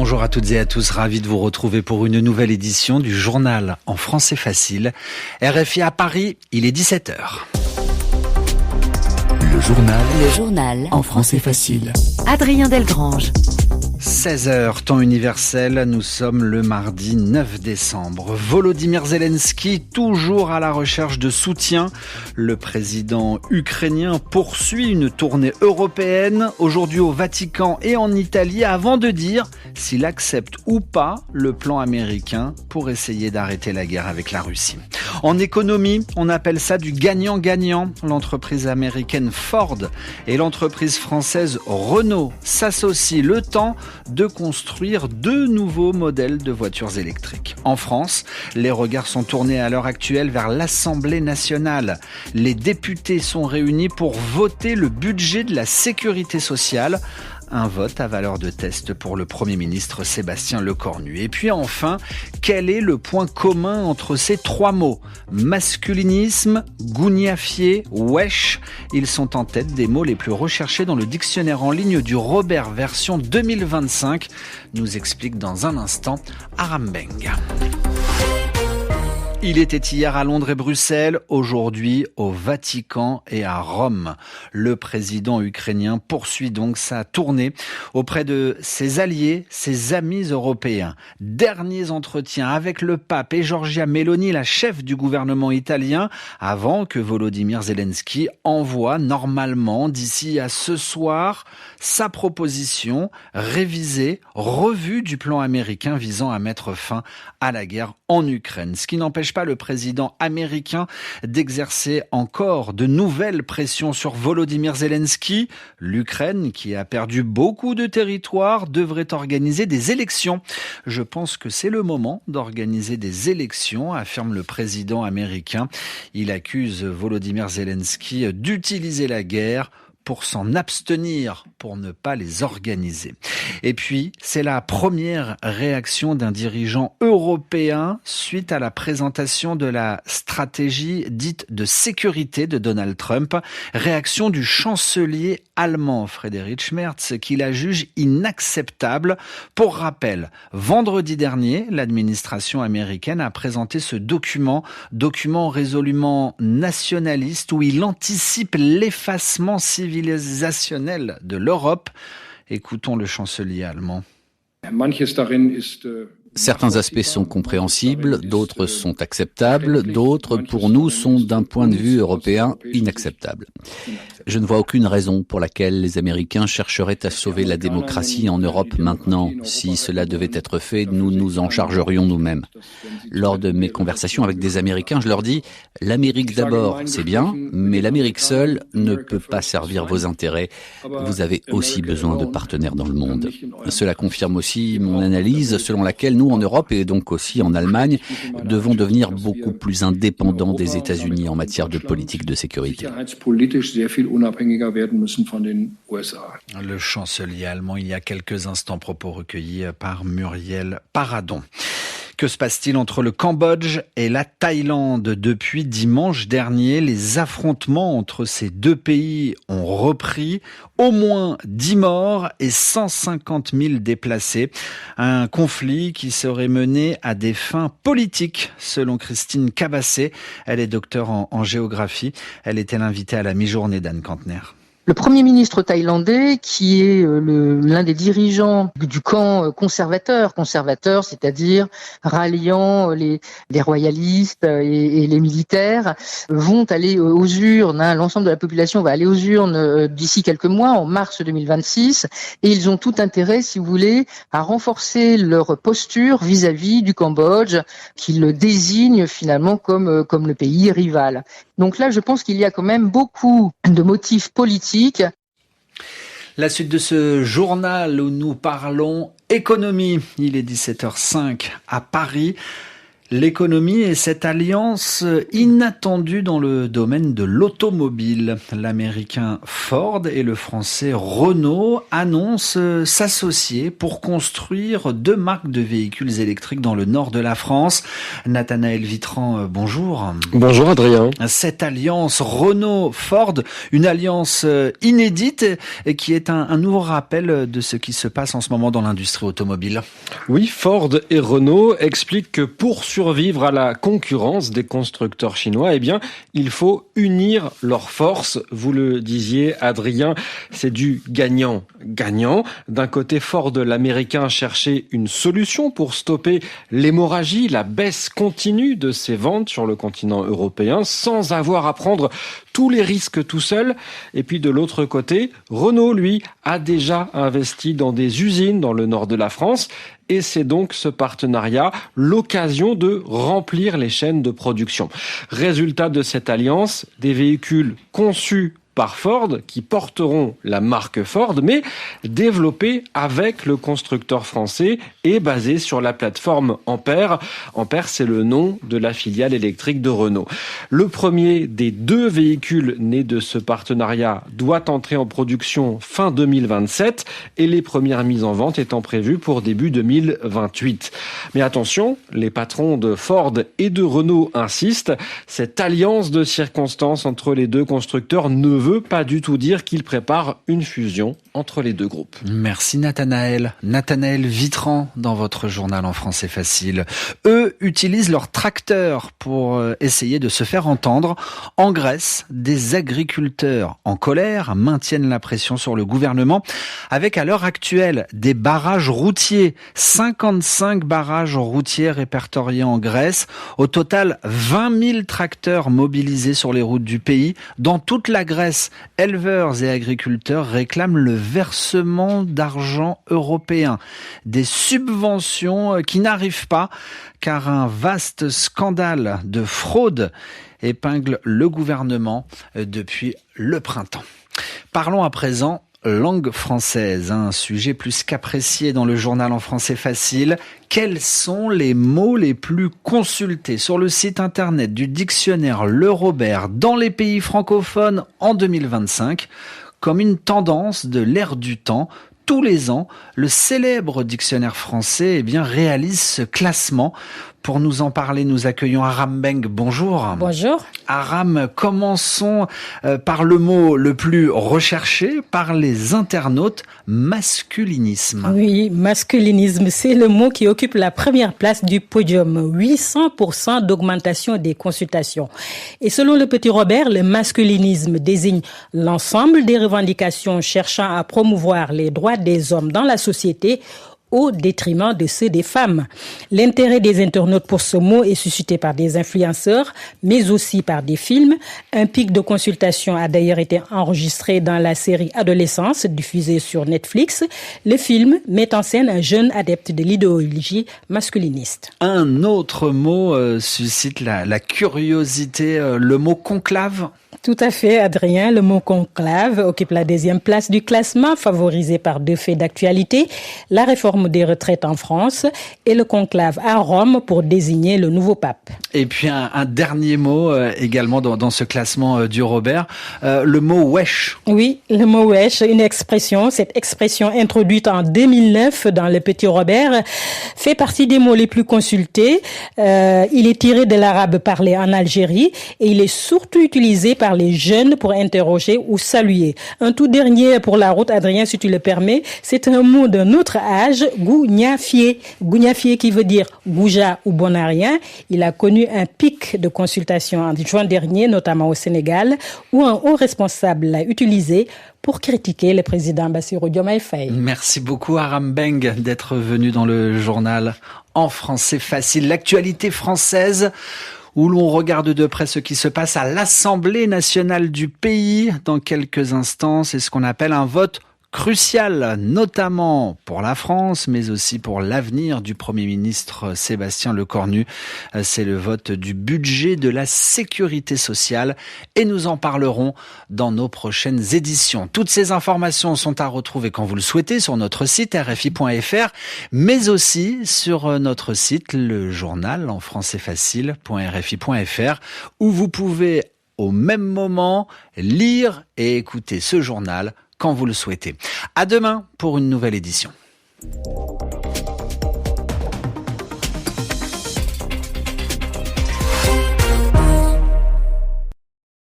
Bonjour à toutes et à tous, ravi de vous retrouver pour une nouvelle édition du journal en français facile. RFI à Paris, il est 17h. Le journal en français facile. Adrien Delgrange. 16h, temps universel, nous sommes le mardi 9 décembre. Volodymyr Zelensky, toujours à la recherche de soutien. Le président ukrainien poursuit une tournée européenne, aujourd'hui au Vatican et en Italie, avant de dire s'il accepte ou pas le plan américain pour essayer d'arrêter la guerre avec la Russie. En économie, on appelle ça du gagnant-gagnant. L'entreprise américaine Ford et l'entreprise française Renault s'associent, le temps de construire 2 nouveaux modèles de voitures électriques. En France, les regards sont tournés à l'heure actuelle vers l'Assemblée nationale. Les députés sont réunis pour voter le budget de la sécurité sociale. Un vote à valeur de test pour le Premier ministre Sébastien Lecornu. Et puis enfin, quel est le point commun entre ces 3 mots ? Masculinisme, gougnafier, wesh. Ils sont en tête des mots les plus recherchés dans le dictionnaire en ligne du Robert version 2025, nous explique dans un instant Aram Beng. Il était hier à Londres et Bruxelles, aujourd'hui au Vatican et à Rome. Le président ukrainien poursuit donc sa tournée auprès de ses alliés, ses amis européens. Derniers entretiens avec le pape et Giorgia Meloni, la chef du gouvernement italien, avant que Volodymyr Zelensky envoie normalement d'ici à ce soir sa proposition révisée, revue du plan américain visant à mettre fin à la guerre en Ukraine. Ce qui n'empêche pas le président américain d'exercer encore de nouvelles pressions sur Volodymyr Zelensky. L'Ukraine, qui a perdu beaucoup de territoire, devrait organiser des élections. Je pense que c'est le moment d'organiser des élections, affirme le président américain. Il accuse Volodymyr Zelensky d'utiliser la guerre pour s'en abstenir, pour ne pas les organiser. Et puis, c'est la première réaction d'un dirigeant européen suite à la présentation de la stratégie dite de sécurité de Donald Trump. Réaction du chancelier allemand Friedrich Merz, qui la juge inacceptable. Pour rappel, vendredi dernier, l'administration américaine a présenté ce document résolument nationaliste où il anticipe l'effacement civilisationnel de l'Europe. Écoutons le chancelier allemand. Certains aspects sont compréhensibles, d'autres sont acceptables, d'autres, pour nous, sont d'un point de vue européen inacceptables. Je ne vois aucune raison pour laquelle les Américains chercheraient à sauver la démocratie en Europe maintenant. Si cela devait être fait, nous nous en chargerions nous-mêmes. Lors de mes conversations avec des Américains, je leur dis « L'Amérique d'abord, c'est bien, mais l'Amérique seule ne peut pas servir vos intérêts. Vous avez aussi besoin de partenaires dans le monde. » Cela confirme aussi mon analyse selon laquelle nous, en Europe et donc aussi en Allemagne, devons devenir beaucoup plus indépendants des États-Unis en matière de politique de sécurité. Le chancelier allemand, il y a quelques instants, propos recueillis par Muriel Paradon. Que se passe-t-il entre le Cambodge et la Thaïlande ? Depuis dimanche dernier, les affrontements entre ces 2 pays ont repris. Au moins 10 morts et 150 000 déplacés. Un conflit qui serait mené à des fins politiques, selon Christine Cabassé. Elle est docteure en géographie. Elle était l'invitée à la mi-journée d'Anne Kantner. Le Premier ministre thaïlandais, qui est l'un des dirigeants du camp conservateur, c'est-à-dire ralliant les royalistes et les militaires, vont aller aux urnes. L'ensemble de la population va aller aux urnes d'ici quelques mois, en mars 2026, et ils ont tout intérêt, si vous voulez, à renforcer leur posture vis-à-vis du Cambodge, qu'ils le désignent finalement comme le pays rival. Donc là, je pense qu'il y a quand même beaucoup de motifs politiques. La suite de ce journal où nous parlons économie. Il est 17h05 à Paris. L'économie et cette alliance inattendue dans le domaine de l'automobile. L'américain Ford et le français Renault annoncent s'associer pour construire 2 marques de véhicules électriques dans le nord de la France. Nathanaël Vitran, bonjour. Bonjour Adrien. Cette alliance Renault-Ford, une alliance inédite et qui est un nouveau rappel de ce qui se passe en ce moment dans l'industrie automobile. Oui, Ford et Renault expliquent que pour survivre à la concurrence des constructeurs chinois, il faut unir leurs forces. Vous le disiez, Adrien, c'est du gagnant-gagnant. D'un côté, Ford, l'américain, cherchait une solution pour stopper l'hémorragie, la baisse continue de ses ventes sur le continent européen, sans avoir à prendre tous les risques tout seul. Et puis de l'autre côté, Renault, lui, a déjà investi dans des usines dans le nord de la France. Et c'est donc ce partenariat l'occasion de remplir les chaînes de production. Résultat de cette alliance, des véhicules conçus par Ford, qui porteront la marque Ford, mais développés avec le constructeur français et basés sur la plateforme Ampère. Ampère, c'est le nom de la filiale électrique de Renault. Le premier des 2 véhicules nés de ce partenariat doit entrer en production fin 2027 et les premières mises en vente étant prévues pour début 2028. Mais attention, les patrons de Ford et de Renault insistent, cette alliance de circonstances entre les 2 constructeurs ne veut pas du tout dire qu'il prépare une fusion entre les 2 groupes. Merci Nathanaël. Nathanaël Vitran dans votre journal en français facile. Eux utilisent leurs tracteurs pour essayer de se faire entendre. En Grèce, des agriculteurs en colère maintiennent la pression sur le gouvernement avec à l'heure actuelle des barrages routiers. 55 barrages routiers répertoriés en Grèce. Au total, 20 000 tracteurs mobilisés sur les routes du pays. Dans toute la Grèce, éleveurs et agriculteurs réclament le versement d'argent européen. Des subventions qui n'arrivent pas car un vaste scandale de fraude épingle le gouvernement depuis le printemps. Parlons à présent langue française, un sujet plus qu'apprécié dans le journal en français facile. Quels sont les mots les plus consultés sur le site internet du dictionnaire Le Robert dans les pays francophones en 2025 ? Comme une tendance de l'ère du temps, tous les ans, le célèbre dictionnaire français réalise ce classement. Pour nous en parler, nous accueillons Aram Beng. Bonjour. Bonjour. Aram, commençons par le mot le plus recherché par les internautes, masculinisme. Oui, masculinisme, c'est le mot qui occupe la première place du podium. 800% d'augmentation des consultations. Et selon le Petit Robert, le masculinisme désigne l'ensemble des revendications cherchant à promouvoir les droits des hommes dans la société au détriment de ceux des femmes. L'intérêt des internautes pour ce mot est suscité par des influenceurs, mais aussi par des films. Un pic de consultation a d'ailleurs été enregistré dans la série Adolescence, diffusée sur Netflix. Le film met en scène un jeune adepte de l'idéologie masculiniste. Un autre mot suscite la curiosité, le mot conclave. Tout à fait, Adrien. Le mot conclave occupe la 2e place du classement, favorisé par 2 faits d'actualité, la réforme des retraites en France et le conclave à Rome pour désigner le nouveau pape. Et puis un dernier mot également dans ce classement du Robert, le mot wesh. Oui, le mot wesh, cette expression introduite en 2009 dans le Petit Robert, fait partie des mots les plus consultés. Il est tiré de l'arabe parlé en Algérie et il est surtout utilisé par les jeunes pour interroger ou saluer. Un tout dernier pour la route, Adrien, si tu le permets, c'est un mot d'un autre âge, gougnafié. Gougnafié qui veut dire gouja ou bon à rien. Il a connu un pic de consultation en juin dernier, notamment au Sénégal, où un haut responsable l'a utilisé pour critiquer le président Bassirou Diomaye Faye. Merci beaucoup Aram Beng d'être venu dans le journal en français facile. L'actualité française où l'on regarde de près ce qui se passe à l'Assemblée nationale du pays. Dans quelques instants, c'est ce qu'on appelle un vote crucial, notamment pour la France, mais aussi pour l'avenir du Premier ministre Sébastien Lecornu. C'est le vote du budget de la sécurité sociale et nous en parlerons dans nos prochaines éditions. Toutes ces informations sont à retrouver quand vous le souhaitez sur notre site rfi.fr, mais aussi sur notre site, le journal en français facile.rfi.fr, où vous pouvez au même moment lire et écouter ce journal quand vous le souhaitez. À demain pour une nouvelle édition.